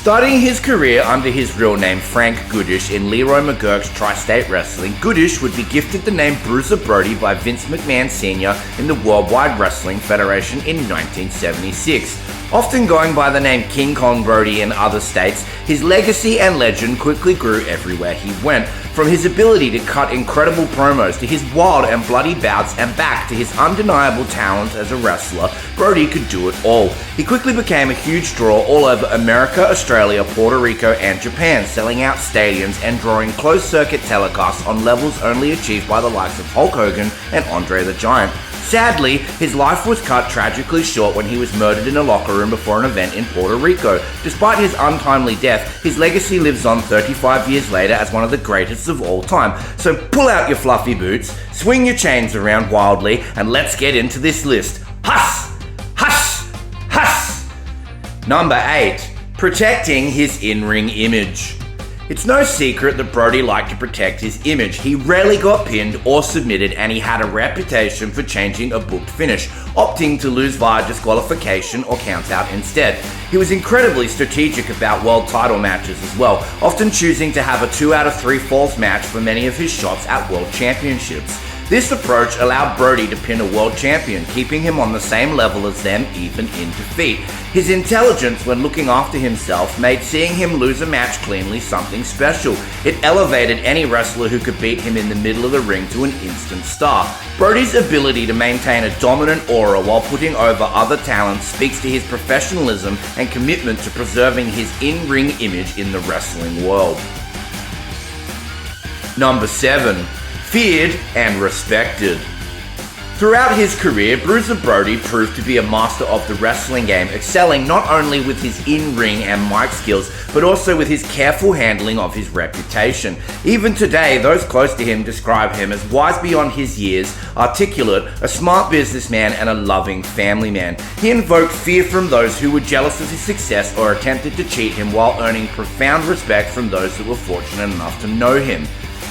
Starting his career under his real name Frank Goodish in Leroy McGurk's Tri-State Wrestling, Goodish would be gifted the name Bruiser Brody by Vince McMahon Sr. in the Worldwide Wrestling Federation in 1976. Often going by the name King Kong Brody in other states, his legacy and legend quickly grew everywhere he went. From his ability to cut incredible promos to his wild and bloody bouts and back to his undeniable talent as a wrestler, Brody could do it all. He quickly became a huge draw all over America, Australia, Puerto Rico and Japan, selling out stadiums and drawing closed-circuit telecasts on levels only achieved by the likes of Hulk Hogan and Andre the Giant. Sadly, his life was cut tragically short when he was murdered in a locker room before an event in Puerto Rico. Despite his untimely death, his legacy lives on 35 years later as one of the greatest of all time. So pull out your fluffy boots, swing your chains around wildly, and let's get into this list. Huss! Huss! Huss! Number 8. Protecting his in-ring image. It's no secret that Brody liked to protect his image. He rarely got pinned or submitted, and he had a reputation for changing a booked finish, opting to lose via disqualification or countout instead. He was incredibly strategic about world title matches as well, often choosing to have a 2 out of 3 falls match for many of his shots at world championships. This approach allowed Brody to pin a world champion, keeping him on the same level as them even in defeat. His intelligence when looking after himself made seeing him lose a match cleanly something special. It elevated any wrestler who could beat him in the middle of the ring to an instant star. Brody's ability to maintain a dominant aura while putting over other talents speaks to his professionalism and commitment to preserving his in-ring image in the wrestling world. Number 7. Feared and respected. Throughout his career, Bruiser Brody proved to be a master of the wrestling game, excelling not only with his in-ring and mic skills, but also with his careful handling of his reputation. Even today, those close to him describe him as wise beyond his years, articulate, a smart businessman, and a loving family man. He invoked fear from those who were jealous of his success or attempted to cheat him, while earning profound respect from those that were fortunate enough to know him.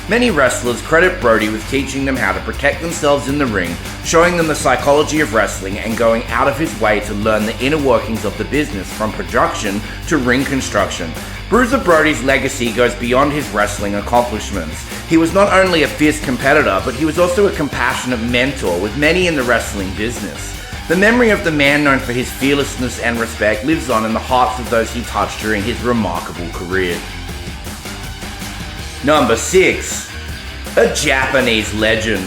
Many wrestlers credit Brody with teaching them how to protect themselves in the ring, showing them the psychology of wrestling, and going out of his way to learn the inner workings of the business, from production to ring construction. Bruiser Brody's legacy goes beyond his wrestling accomplishments. He was not only a fierce competitor, but he was also a compassionate mentor with many in the wrestling business. The memory of the man known for his fearlessness and respect lives on in the hearts of those he touched during his remarkable career. Number 6. A Japanese legend.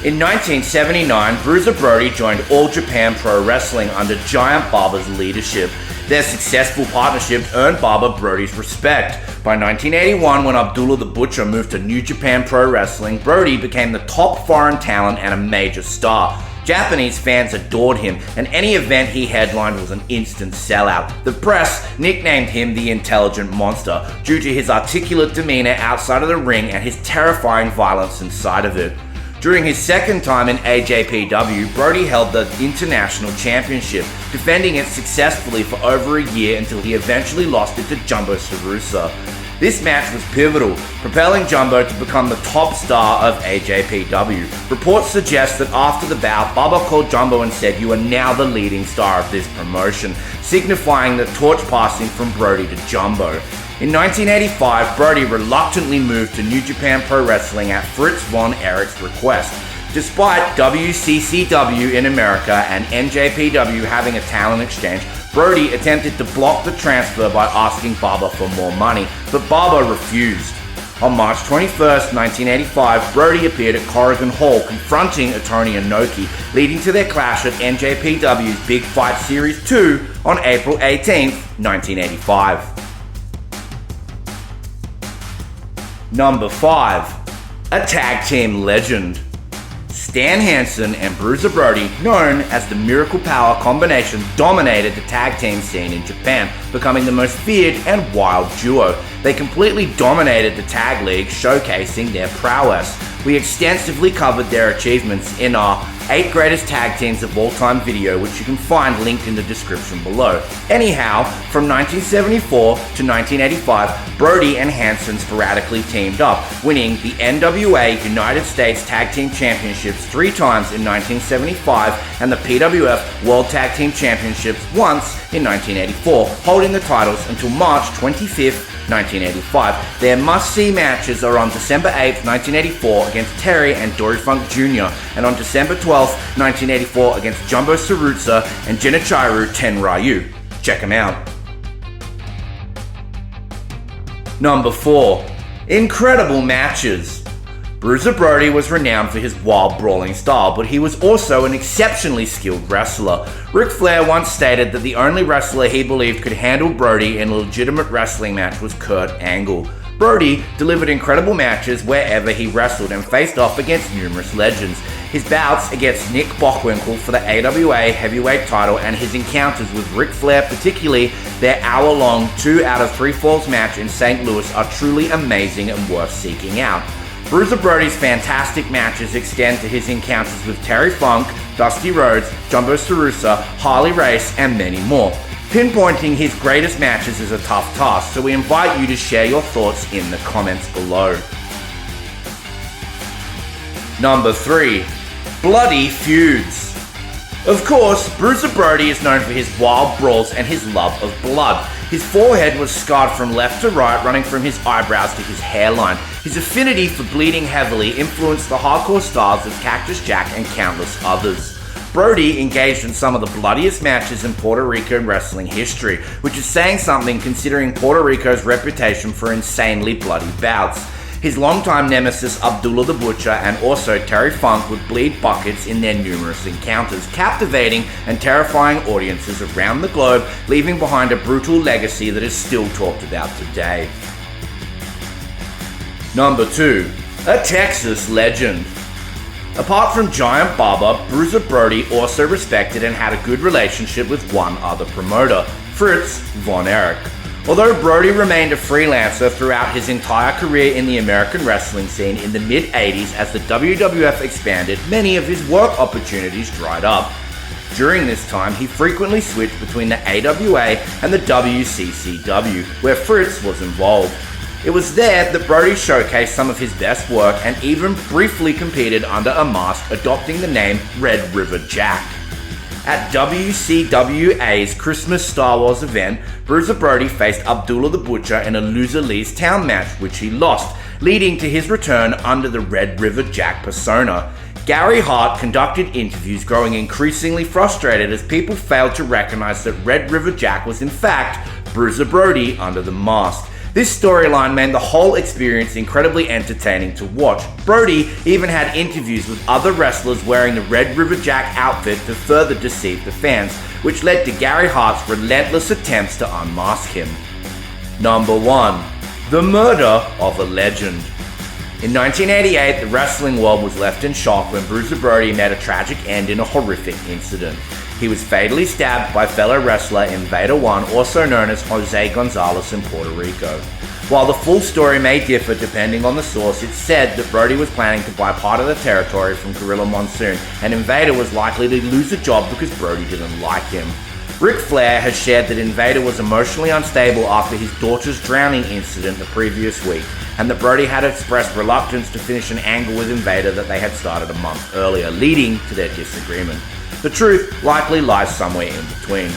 In 1979, Bruiser Brody joined All Japan Pro Wrestling under Giant Baba's leadership. Their successful partnership earned Baba Brody's respect. By 1981, when Abdullah the Butcher moved to New Japan Pro Wrestling, Brody became the top foreign talent and a major star. Japanese fans adored him, and any event he headlined was an instant sellout. The press nicknamed him the Intelligent Monster due to his articulate demeanor outside of the ring and his terrifying violence inside of it. During his second time in AJPW, Brody held the International Championship, defending it successfully for over a year until he eventually lost it to Jumbo Sarusa. This match was pivotal, propelling Jumbo to become the top star of AJPW. Reports suggest that after the bout, Baba called Jumbo and said, "You are now the leading star of this promotion," signifying the torch passing from Brody to Jumbo. In 1985, Brody reluctantly moved to New Japan Pro Wrestling at Fritz von Erich's request. Despite WCCW in America and NJPW having a talent exchange, Brody attempted to block the transfer by asking Baba for more money, but Baba refused. On March 21st, 1985, Brody appeared at Corrigan Hall confronting Tony Inoki, leading to their clash at NJPW's Big Fight Series 2 on April 18th, 1985. Number 5. A tag team legend. Stan Hansen and Bruiser Brody, known as the Miracle Power Combination, dominated the tag team scene in Japan, becoming the most feared and wild duo. They completely dominated the tag league, showcasing their prowess. We extensively covered their achievements in our 8 Greatest Tag Teams of All Time video, which you can find linked in the description below. Anyhow, from 1974 to 1985, Brody and Hanson sporadically teamed up, winning the NWA United States Tag Team Championships 3 times in 1975 and the PWF World Tag Team Championships once in 1984, holding the titles until March 25th, 1985. Their must-see matches are on December 8th, 1984 against Terry and Dory Funk Jr. and on December 12th, 1984 against Jumbo Tsuruta and Genichiro Tenryu. Check them out. Number 4. Incredible matches. Bruiser Brody was renowned for his wild brawling style, but he was also an exceptionally skilled wrestler. Ric Flair once stated that the only wrestler he believed could handle Brody in a legitimate wrestling match was Kurt Angle. Brody delivered incredible matches wherever he wrestled and faced off against numerous legends. His bouts against Nick Bockwinkel for the AWA heavyweight title and his encounters with Ric Flair, particularly their hour-long 2 out of 3 falls match in St. Louis, are truly amazing and worth seeking out. Bruiser Brody's fantastic matches extend to his encounters with Terry Funk, Dusty Rhodes, Jumbo Tsuruta, Harley Race, and many more. Pinpointing his greatest matches is a tough task, so we invite you to share your thoughts in the comments below. Number 3. Bloody feuds. Of course, Bruiser Brody is known for his wild brawls and his love of blood. His forehead was scarred from left to right, running from his eyebrows to his hairline. His affinity for bleeding heavily influenced the hardcore styles of Cactus Jack and countless others. Brody engaged in some of the bloodiest matches in Puerto Rico wrestling history, which is saying something considering Puerto Rico's reputation for insanely bloody bouts. His longtime nemesis Abdullah the Butcher and also Terry Funk would bleed buckets in their numerous encounters, captivating and terrifying audiences around the globe, leaving behind a brutal legacy that is still talked about today. Number 2. A Texas legend. Apart from Giant Baba, Bruiser Brody also respected and had a good relationship with one other promoter, Fritz Von Erich. Although Brody remained a freelancer throughout his entire career in the American wrestling scene in the mid-80s as the WWF expanded, many of his work opportunities dried up. During this time, he frequently switched between the AWA and the WCCW, where Fritz was involved. It was there that Brody showcased some of his best work and even briefly competed under a mask, adopting the name Red River Jack. At WCWA's Christmas Star Wars event, Bruiser Brody faced Abdullah the Butcher in a loser leaves town match, which he lost, leading to his return under the Red River Jack persona. Gary Hart conducted interviews, growing increasingly frustrated as people failed to recognize that Red River Jack was in fact Bruiser Brody under the mask. This storyline made the whole experience incredibly entertaining to watch. Brody even had interviews with other wrestlers wearing the Red River Jack outfit to further deceive the fans, which led to Gary Hart's relentless attempts to unmask him. Number 1. The murder of a legend. In 1988, the wrestling world was left in shock when Bruiser Brody met a tragic end in a horrific incident. He was fatally stabbed by fellow wrestler Invader One, also known as Jose Gonzalez in Puerto Rico. While the full story may differ depending on the source, it's said that Brody was planning to buy part of the territory from Gorilla Monsoon, and Invader was likely to lose a job because Brody didn't like him. Ric Flair has shared that Invader was emotionally unstable after his daughter's drowning incident the previous week, and that Brody had expressed reluctance to finish an angle with Invader that they had started a month earlier, leading to their disagreement. The truth likely lies somewhere in between.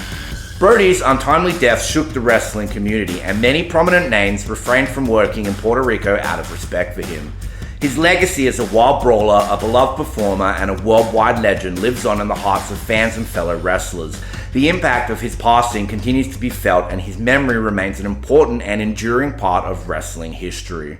Brody's untimely death shook the wrestling community, and many prominent names refrained from working in Puerto Rico out of respect for him. His legacy as a wild brawler, a beloved performer, and a worldwide legend lives on in the hearts of fans and fellow wrestlers. The impact of his passing continues to be felt, and his memory remains an important and enduring part of wrestling history.